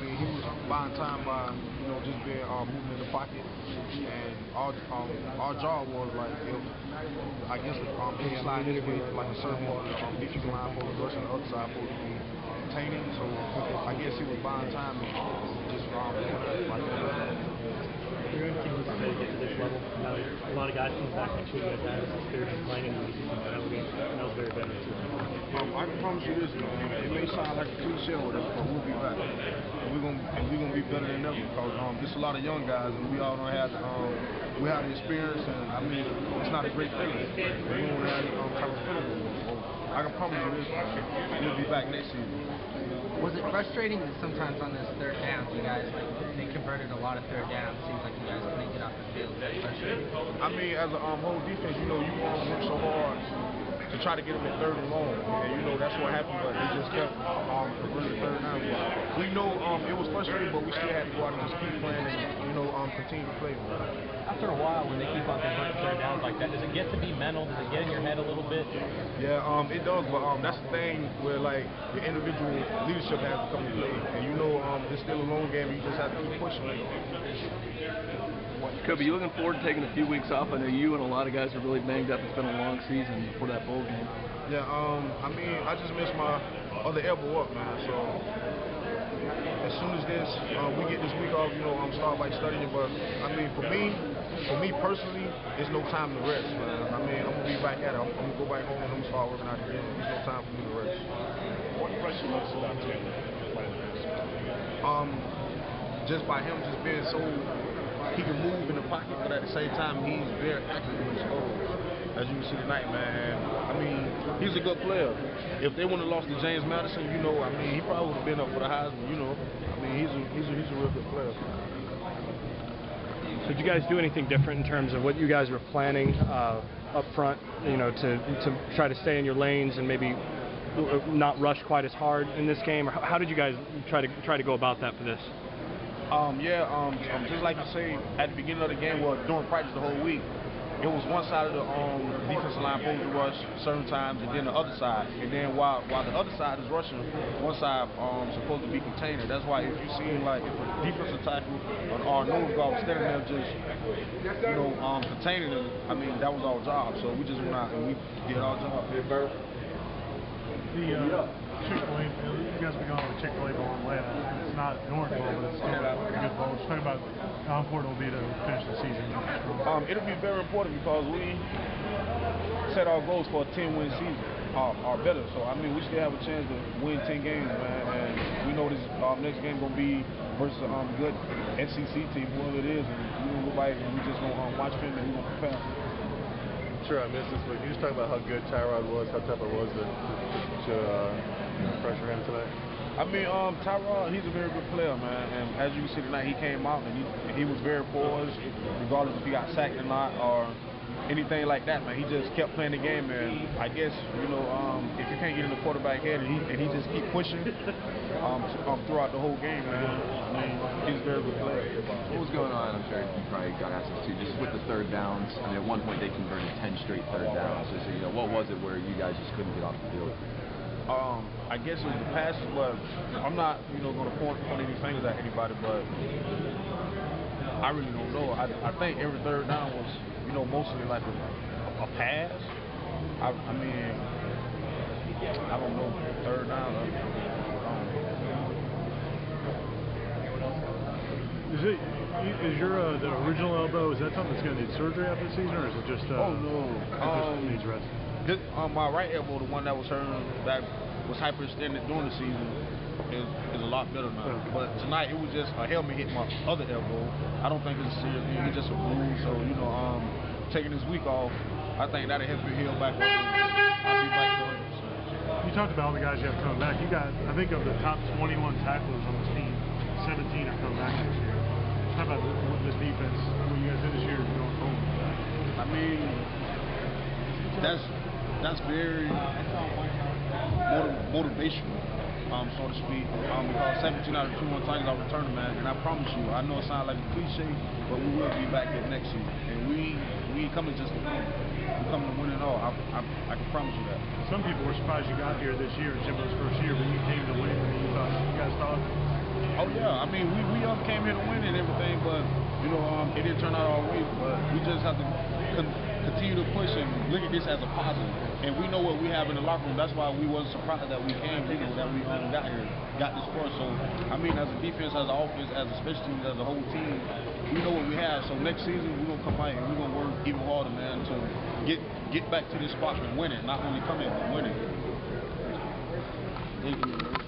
mean, he was buying time by, just being moving in the pocket, and our job was like, if I guess any slide needs to be like a certain part of the defensive line for the rushing, the other side for the containing. So I guess he was buying time and just doing that like that. Your own team was ready to get to this level. Now, a lot of guys come back next year. You guys have this experience playing in the ACCCG title game. That was very veteran too. I can promise you this, man. It may sound like a cliche or whatever, but we'll be back. And we're gonna be better than ever because there's a lot of young guys, and we all don't have we have the experience, and I mean it's not a great feeling. We don't have the type of feeling. So I can promise you this, we'll be back next season. Was it frustrating that sometimes on this third down, you guys they converted a lot of third downs? Seems like you guys couldn't get off the field. Is that frustrating? I mean, as a whole defense, you want to work so hard to try to get them at third and long, and that's what happened. But they just kept converting third down. We know it was frustrating, but we still had to go out and just keep playing and continue to play. After a while, when they keep on converting third downs like that, does it get to be mental? Does it get in your head a little bit? Yeah, it does. But that's the thing where like the individual leadership has to come to play, and it's still a long game. You just have to keep pushing. Jacobbi, you looking forward to taking a few weeks off? I know you and a lot of guys are really banged up. It's been a long season before that bowl game. Yeah, I mean, I just missed my other elbow up, man. So as soon as we get this week off, I'm start like studying. But I mean, for me personally, there's no time to rest, man. I mean, I'm gonna be back at it. I'm gonna go back home and I'm gonna start working out again. There's no time for me to rest. What impressed you most about Taylor playing this? Just by him just being so. He can move in the pocket, but at the same time, he's very accurate when he scores. As you can see tonight, man. I mean, he's a good player. If they wouldn't have lost to James Madison, I mean, he probably would have been up for the Heisman. I mean, he's a real good player. So did you guys do anything different in terms of what you guys were planning up front? To try to stay in your lanes and maybe not rush quite as hard in this game, or how did you guys try to go about that for this? Just like you say, at the beginning of the game, during practice the whole week, it was one side of the defensive line supposed to rush certain times, and then the other side. And then while the other side is rushing, one side supposed to be containing. That's why if you see like if a defensive tackle or nose guard was standing there just containing them, I mean that was our job. So we just went out and we did our job. Chick-fil-A, you guys have been going with Chick-fil-A Bowl in Atlanta. It's not an Orange Bowl, but it's still a good bowl. Just talk about how important it will be to finish the season. It'll be very important because we set our goals for a 10-win season or better. So, I mean, we still have a chance to win 10 games, man. And we know this next game going to be versus a good SEC team, whoever it is. And we're going to go by it and we're just going to watch film and we're going to prepare. Sure, I missed this, but can you just talk about how good Tyrod was, how tough it was to pressure him tonight? I mean, Tyrod, he's a very good player, man. And as you can see tonight, he came out and he was very poised, regardless if he got sacked or not or anything like that, man. He just kept playing the game, and I guess if you can't get in the quarterback head and he just keep pushing throughout the whole game, man. I mean, he's a very good player. What was going on? I'm sure you probably got access to just with the third downs. I mean, at one point they converted 10 straight third downs. So what was it where you guys just couldn't get off the field? I guess it was the passes, but I'm not, going to point any fingers at anybody, but I really don't know. I think every third down was, mostly like a pass. I mean, I don't know. Third down. Is your the original elbow? Is that something that's going to need surgery after the season, or is it just? Oh no. It needs rest. My right elbow, the one that was hurt, that was hyperextended during the season, is a lot better now. Okay. But tonight it was just a helmet hit my other elbow. I don't think it's a serious thing. It's just a bruise. So taking this week off, I think that'll help you heal back up. I'll be back 100%. You talked about all the guys you have coming back. You got, I think, of the top 21 tacklers on this team, 17 are coming back next year. How about this defense? What you guys did this year going forward? I mean, that's very motivational, so to speak. Because 17 out of 21 times I return, man, and I promise you, I know it sounds like a cliche, but we will be back here next season, and we ain't coming just to win. We're coming to win it all. I can promise you that. Some people were surprised you got here this year, Jimbo's first year, but you came to win. And you guys thought. Oh Yeah, I mean, we came here to win and everything, but you know, it didn't turn out our way. But we just have to continue to push and look at this as a positive. And we know what we have in the locker room. That's why we wasn't surprised that we came, you know, that we got here, got this far. So, I mean, as a defense, as an offense, as a special team, as a whole team, we know what we have. So next season, we're gonna come out and we're gonna work even harder, man, to get back to this spot and win it. Not only come in, but win it. Thank you.